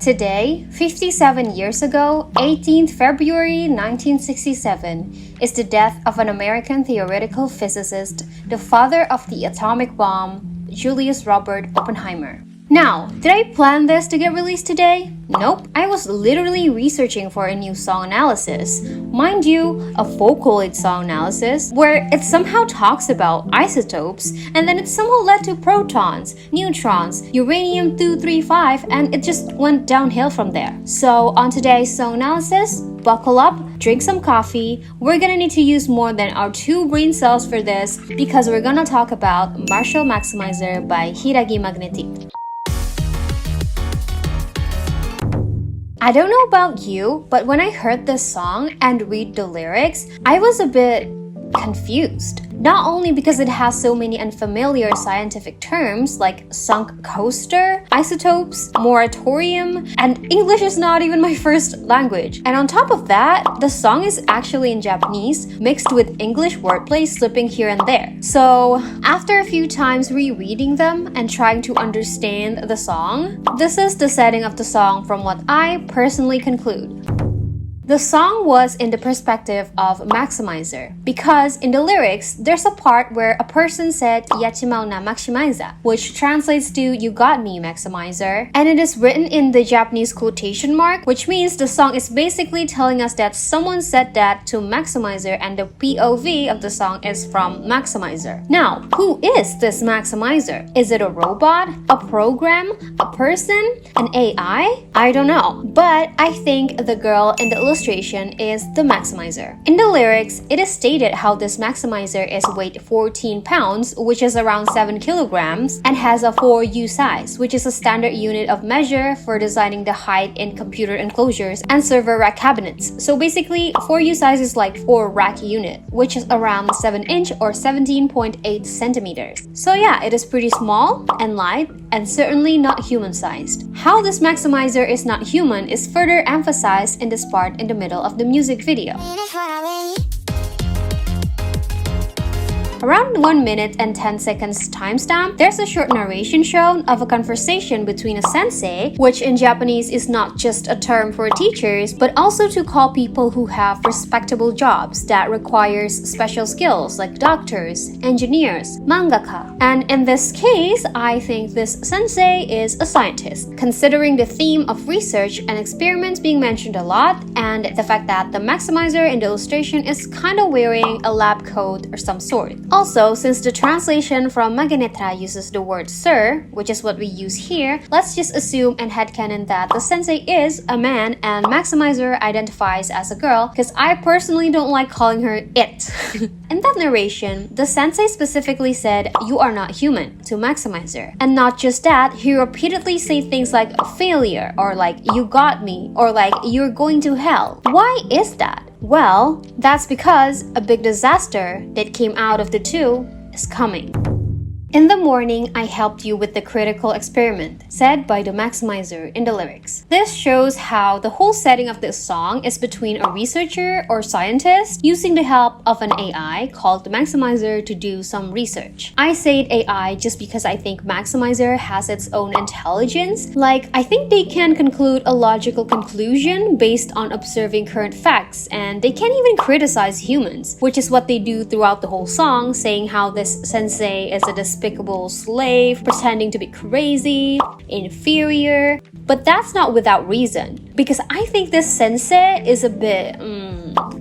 Today, 57 years ago, 18th February 1967, is the death of an American theoretical physicist, the father of the atomic bomb, Julius Robert Oppenheimer. Now, did I plan this to get released today? Nope, I was literally researching for a new song analysis. Mind you, a Vocaloid song analysis, where it somehow talks about isotopes, and then it somehow led to protons, neutrons, uranium-235, and it just went downhill from there. So, on today's song analysis, buckle up, drink some coffee. We're gonna need to use more than our 2 brain cells for this, because we're gonna talk about Marshall Maximizer by Hiragi Magnetic. I don't know about you, but when I heard this song and read the lyrics, I was a bit confused. Not only because it has so many unfamiliar scientific terms like sunk coaster, isotopes, moratorium, and English is not even my first language. And on top of that, the song is actually in Japanese, mixed with English wordplay slipping here and there. So, after a few times rereading them and trying to understand the song, this is the setting of the song from what I personally conclude. The song was in the perspective of Maximizer, because in the lyrics, there's a part where a person said "Yachimau na Maximiza," which translates to "You got me, Maximizer," and it is written in the Japanese quotation mark, which means the song is basically telling us that someone said that to Maximizer and the POV of the song is from Maximizer. Now, who is this Maximizer? Is it a robot, a program, a person, an AI? I don't know, but I think the girl in the illustration is the Maximizer. In the lyrics, it is stated how this Maximizer is weighed 14 pounds, which is around 7 kilograms, and has a 4U size, which is a standard unit of measure for designing the height in computer enclosures and server rack cabinets. So basically, 4U size is like 4 rack unit, which is around 7 inch or 17.8 centimeters. So yeah, it is pretty small and light and certainly not human-sized. How this Maximizer is not human is further emphasized in this part in the middle of the music video. Around 1 minute and 10 seconds timestamp, there's a short narration shown of a conversation between a sensei, which in Japanese is not just a term for teachers, but also to call people who have respectable jobs that requires special skills like doctors, engineers, mangaka. And in this case, I think this sensei is a scientist, considering the theme of research and experiments being mentioned a lot, and the fact that the Maximizer in the illustration is kind of wearing a lab coat or some sort. Also, since the translation from Magnetra uses the word sir, which is what we use here, let's just assume and headcanon that the sensei is a man and Maximizer identifies as a girl, because I personally don't like calling her it. In that narration, the sensei specifically said, "You are not human," to Maximizer. And not just that, he repeatedly said things like failure, or like you got me, or like you're going to hell. Why is that? Well, that's because a big disaster that came out of the two is coming. In the morning, I helped you with the critical experiment, said by the Maximizer in the lyrics. This shows how the whole setting of this song is between a researcher or scientist using the help of an AI called the Maximizer to do some research. I said AI just because I think Maximizer has its own intelligence. Like, I think they can conclude a logical conclusion based on observing current facts, and they can't even criticize humans, which is what they do throughout the whole song, saying how this sensei is a despicable slave, pretending to be crazy, inferior. But that's not without reason, because I think this sensei is a bit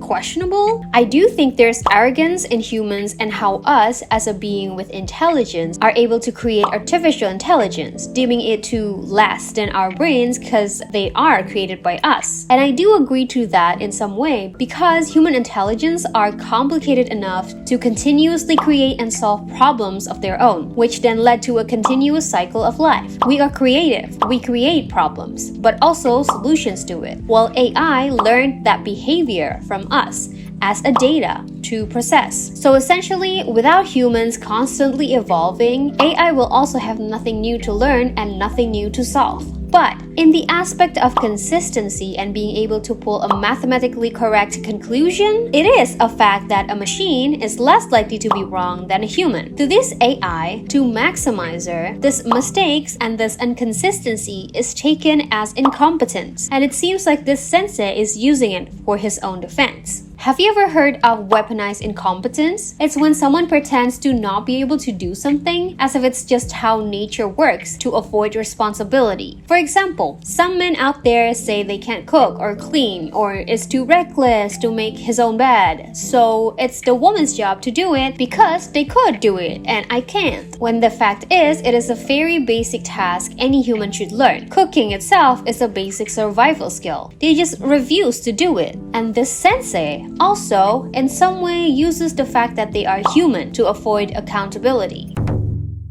questionable. I do think there's arrogance in humans and how us, as a being with intelligence, are able to create artificial intelligence, deeming it to less than our brains because they are created by us. And I do agree to that in some way, because human intelligence are complicated enough to continuously create and solve problems of their own, which then led to a continuous cycle of life. We are creative, we create problems, but also solutions to it, while AI learned that behavior from us as a data to process. So essentially, without humans constantly evolving, AI will also have nothing new to learn and nothing new to solve. But In the aspect of consistency and being able to pull a mathematically correct conclusion, it is a fact that a machine is less likely to be wrong than a human. To this AI, to Maximizer, this mistakes and this inconsistency is taken as incompetence, and it seems like this sensei is using it for his own defense. Have you ever heard of weaponized incompetence? It's when someone pretends to not be able to do something as if it's just how nature works to avoid responsibility. For example, some men out there say they can't cook or clean or is too reckless to make his own bed. So it's the woman's job to do it because they could do it and I can't. When the fact is, it is a very basic task any human should learn. Cooking itself is a basic survival skill. They just refuse to do it. And this sensei also, in some way, uses the fact that they are human to avoid accountability.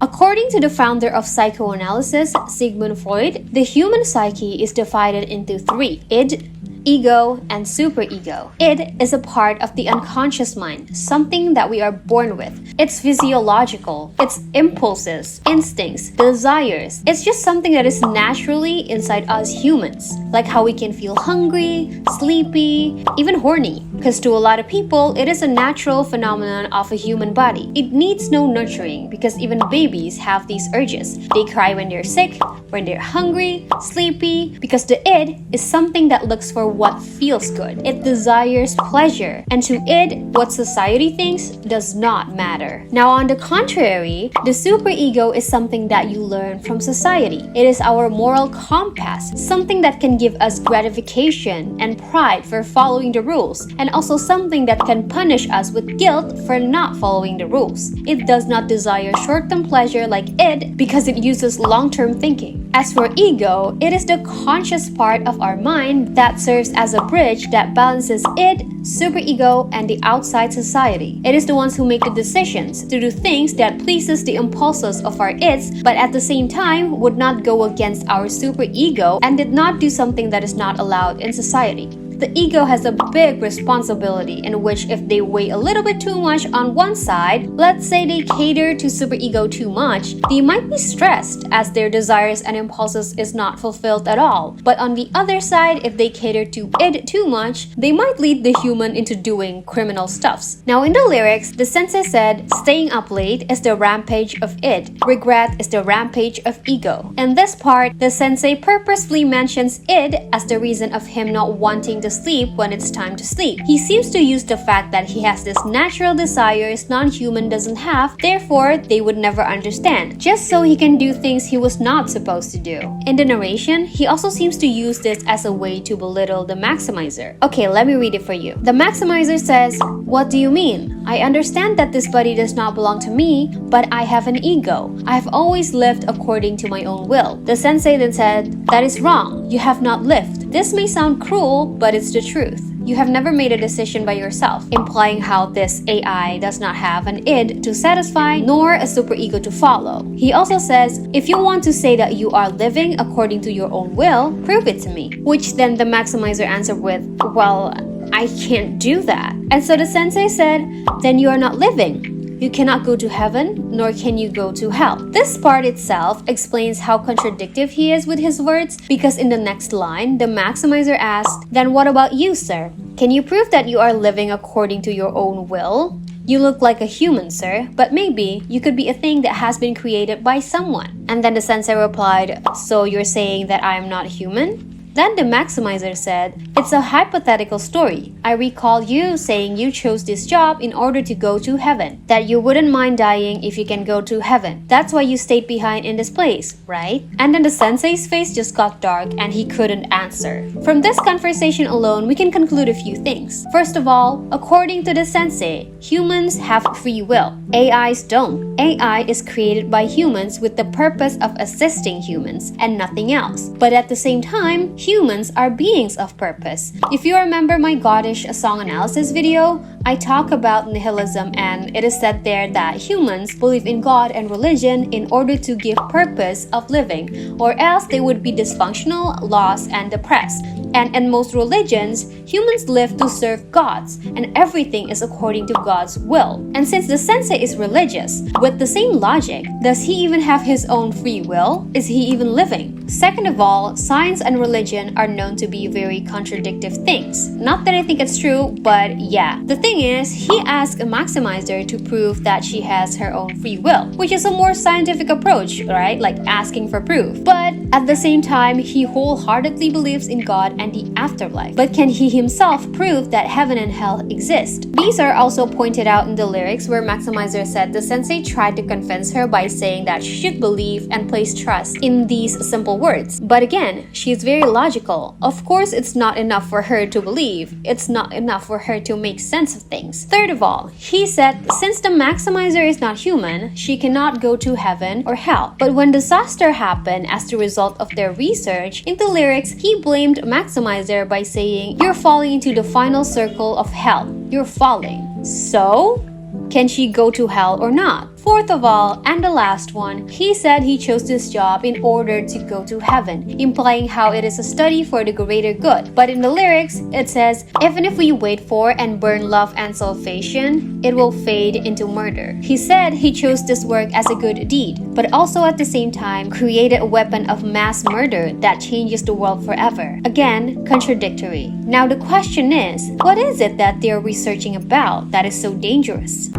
According to the founder of psychoanalysis, Sigmund Freud, the human psyche is divided into three: id, ego, and superego. Id is a part of the unconscious mind, something that we are born with. It's physiological. It's impulses, instincts, desires. It's just something that is naturally inside us humans, like how we can feel hungry, sleepy, even horny. Because to a lot of people, it is a natural phenomenon of a human body. It needs no nurturing because even babies have these urges. They cry when they're sick, when they're hungry, sleepy, because the id is something that looks for what feels good. It desires pleasure. And to id, what society thinks does not matter. Now, on the contrary, the superego is something that you learn from society. It is our moral compass, something that can give us gratification and pride for following the rules, and also something that can punish us with guilt for not following the rules. It does not desire short-term pleasure like id because it uses long-term thinking. As for ego, it is the conscious part of our mind that serves as a bridge that balances id, superego, and the outside society. It is the ones who make the decisions to do things that pleases the impulses of our ids, but at the same time would not go against our superego and did not do something that is not allowed in society. The ego has a big responsibility in which if they weigh a little bit too much on one side, let's say they cater to superego too much, they might be stressed as their desires and impulses is not fulfilled at all. But on the other side, if they cater to id too much, they might lead the human into doing criminal stuffs. Now in the lyrics, the sensei said, staying up late is the rampage of id. Regret is the rampage of ego. In this part, the sensei purposefully mentions id as the reason of him not wanting to sleep when it's time to sleep. He seems to use the fact that he has this natural desires non-human doesn't have, therefore they would never understand, just so he can do things he was not supposed to do. In the narration, he also seems to use this as a way to belittle the Maximizer. Okay, let me read it for you. The Maximizer says, "What do you mean? I understand that this body does not belong to me, but I have an ego. I have always lived according to my own will." The sensei then said, "That is wrong. You have not lived. This may sound cruel, but it's the truth. You have never made a decision by yourself," implying how this AI does not have an id to satisfy nor a superego to follow. He also says, "If you want to say that you are living according to your own will, prove it to me." Which then the Maximizer answered with, "Well, I can't do that." And so the sensei said, "Then you are not living. You cannot go to heaven, nor can you go to hell." This part itself explains how contradictory he is with his words, because in the next line, the Maximizer asked, "Then what about you, sir? Can you prove that you are living according to your own will? You look like a human, sir, but maybe you could be a thing that has been created by someone." And then the sensei replied, "So you're saying that I am not human?" Then the Maximizer said, "It's a hypothetical story. I recall you saying you chose this job in order to go to heaven, that you wouldn't mind dying if you can go to heaven. That's why you stayed behind in this place, right?" And then the sensei's face just got dark and he couldn't answer. From this conversation alone, we can conclude a few things. First of all, according to the sensei, humans have free will. AIs don't. AI is created by humans with the purpose of assisting humans and nothing else. But at the same time, humans are beings of purpose. If you remember my Goddish song analysis video, I talk about nihilism, and it is said there that humans believe in God and religion in order to give purpose of living, or else they would be dysfunctional, lost, and depressed. And in most religions, humans live to serve gods, and everything is according to God's will. And since the sensei is religious, with the same logic, does he even have his own free will? Is he even living? Second of all, science and religion are known to be very contradictory things. Not that I think it's true, but yeah. The thing is, he asked a maximizer to prove that she has her own free will, which is a more scientific approach, right? Like asking for proof. But at the same time, he wholeheartedly believes in God and the afterlife. But can he himself prove that heaven and hell exist? These are also pointed out in the lyrics where Maximizer said the sensei tried to convince her by saying that she should believe and place trust in these simple words. But again, she's very logical. Of course, it's not enough for her to believe. It's not enough for her to make sense of things. Third of all, he said since the Maximizer is not human, she cannot go to heaven or hell. But when disaster happened as the result of their research, in the lyrics, he blamed Maximizer by saying, "You're falling into the final circle of hell. You're falling." So, can she go to hell or not? Fourth of all, and the last one, he said he chose this job in order to go to heaven, implying how it is a study for the greater good. But in the lyrics, it says, even if we wait for and burn love and salvation, it will fade into murder. He said he chose this work as a good deed, but also at the same time created a weapon of mass murder that changes the world forever. Again, contradictory. Now the question is, what is it that they're researching about that is so dangerous?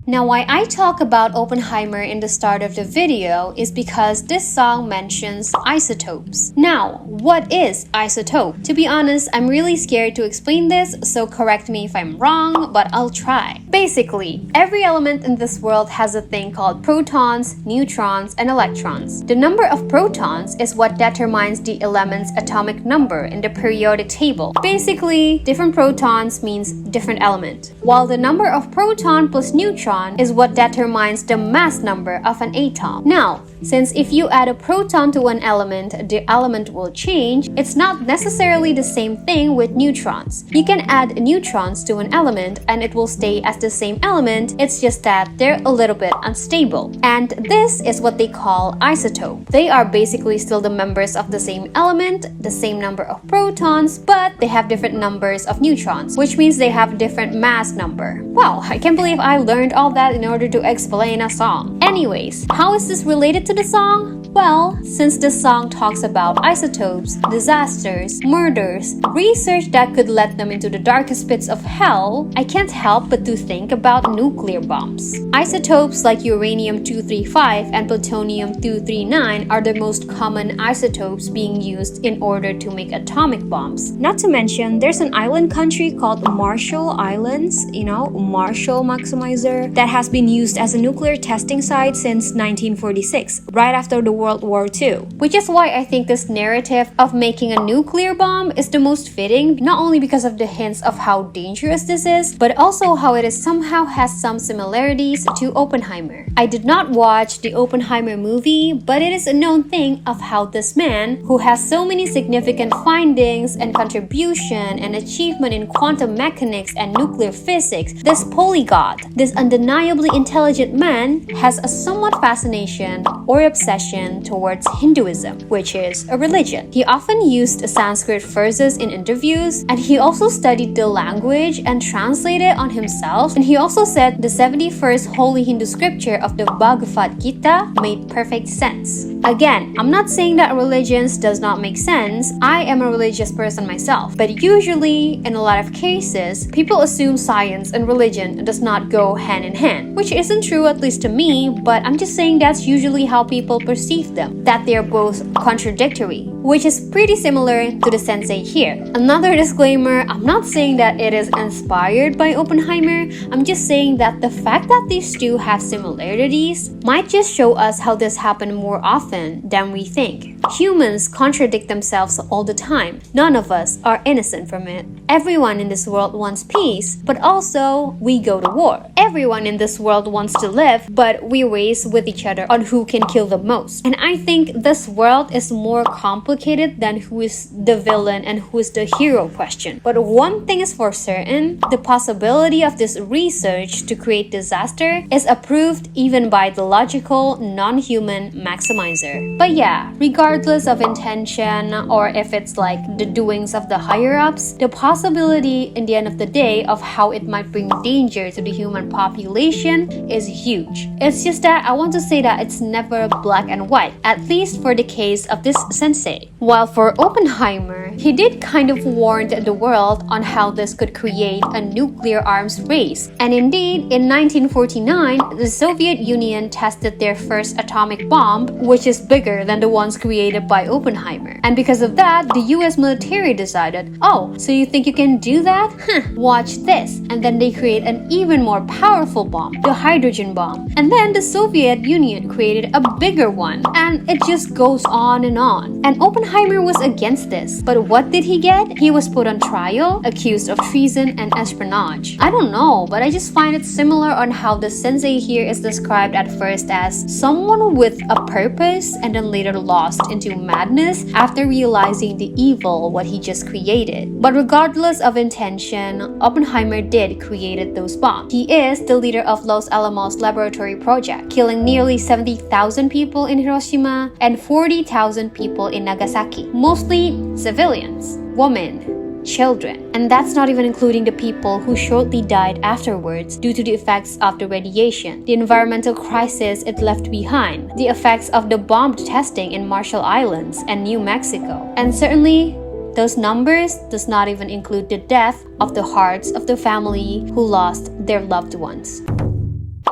Now, why I talk about Oppenheimer in the start of the video is because this song mentions isotopes. Now, what is isotope? To be honest, I'm really scared to explain this, so correct me if I'm wrong, but I'll try. Basically, every element in this world has a thing called protons, neutrons, and electrons. The number of protons is what determines the element's atomic number in the periodic table. Basically, different protons means different element, while the number of proton plus neutron is what determines the mass number of an atom. Now, since if you add a proton to an element, the element will change, it's not necessarily the same thing with neutrons. You can add neutrons to an element and it will stay as the same element, it's just that they're a little bit unstable. And this is what they call isotope. They are basically still the members of the same element, the same number of protons, but they have different numbers of neutrons, which means they have different mass number. Wow, I can't believe I learned all that in order to explain a song. Anyways, how is this related to the song? Well, since the song talks about isotopes, disasters, murders, research that could let them into the darkest pits of hell, I can't help but to think about nuclear bombs. Isotopes like uranium-235 and plutonium-239 are the most common isotopes being used in order to make atomic bombs. Not to mention, there's an island country called Marshall Islands, Marshall Maximizer, that has been used as a nuclear testing site since 1946, right after the World War II. Which is why I think this narrative of making a nuclear bomb is the most fitting, not only because of the hints of how dangerous this is, but also how it is somehow has some similarities to Oppenheimer. I did not watch the Oppenheimer movie, but it is a known thing of how this man, who has so many significant findings and contribution and achievement in quantum mechanics and nuclear physics, this polyglot, this undeniably intelligent man, has a somewhat fascination or obsession towards Hinduism, which is a religion. He often used Sanskrit verses in interviews, and he also studied the language and translated on himself, and he also said the 71st holy Hindu scripture of the Bhagavad Gita made perfect sense. Again, I'm not saying that religions does not make sense. I am a religious person myself, but usually, in a lot of cases, people assume science and religion does not go hand in hand, which isn't true at least to me, but I'm just saying that's usually how people perceive them, that they're both contradictory, which is pretty similar to the sensei here. Another disclaimer, I'm not saying that it is inspired by Oppenheimer, I'm just saying that the fact that these two have similarities might just show us how this happened more often than we think. Humans contradict themselves all the time. None of us are innocent from it. Everyone in this world wants peace, but also we go to war. Everyone in this world wants to live, but we race with each other on who can kill the most. And I think this world is more complicated complicated than who is the villain and who is the hero question. But one thing is for certain, the possibility of this research to create disaster is approved even by the logical, non-human maximizer. But yeah, regardless of intention or if it's like the doings of the higher-ups, the possibility in the end of the day of how it might bring danger to the human population is huge. It's just that I want to say that it's never black and white, at least for the case of this sensei. While for Oppenheimer, he did kind of warn the world on how this could create a nuclear arms race. And indeed, in 1949, the Soviet Union tested their first atomic bomb, which is bigger than the ones created by Oppenheimer. And because of that, the US military decided, oh, so you think you can do that? Watch this. And then they create an even more powerful bomb, the hydrogen bomb. And then the Soviet Union created a bigger one. And it just goes on. And Oppenheimer was against this. But what did he get? He was put on trial, accused of treason and espionage. I don't know, but I just find it similar on how the sensei here is described at first as someone with a purpose and then later lost into madness after realizing the evil what he just created. But regardless of intention, Oppenheimer did create those bombs. He is the leader of Los Alamos laboratory project, killing nearly 70,000 people in Hiroshima and 40,000 people in Nagasaki, mostly civilians, women, children. And that's not even including the people who shortly died afterwards due to the effects of the radiation, the environmental crisis it left behind, the effects of the bomb testing in Marshall Islands and New Mexico. And certainly, those numbers does not even include the death of the hearts of the family who lost their loved ones.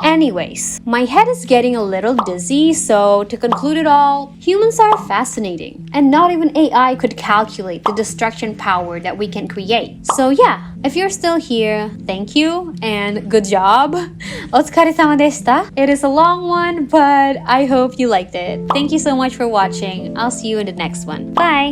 Anyways, my head is getting a little dizzy, so to conclude it all, humans are fascinating, and not even AI could calculate the destruction power that we can create. So yeah, if you're still here, thank you and good job. お疲れ様でした. It is a long one, but I hope you liked it. Thank you so much for watching. I'll see you in the next one. Bye!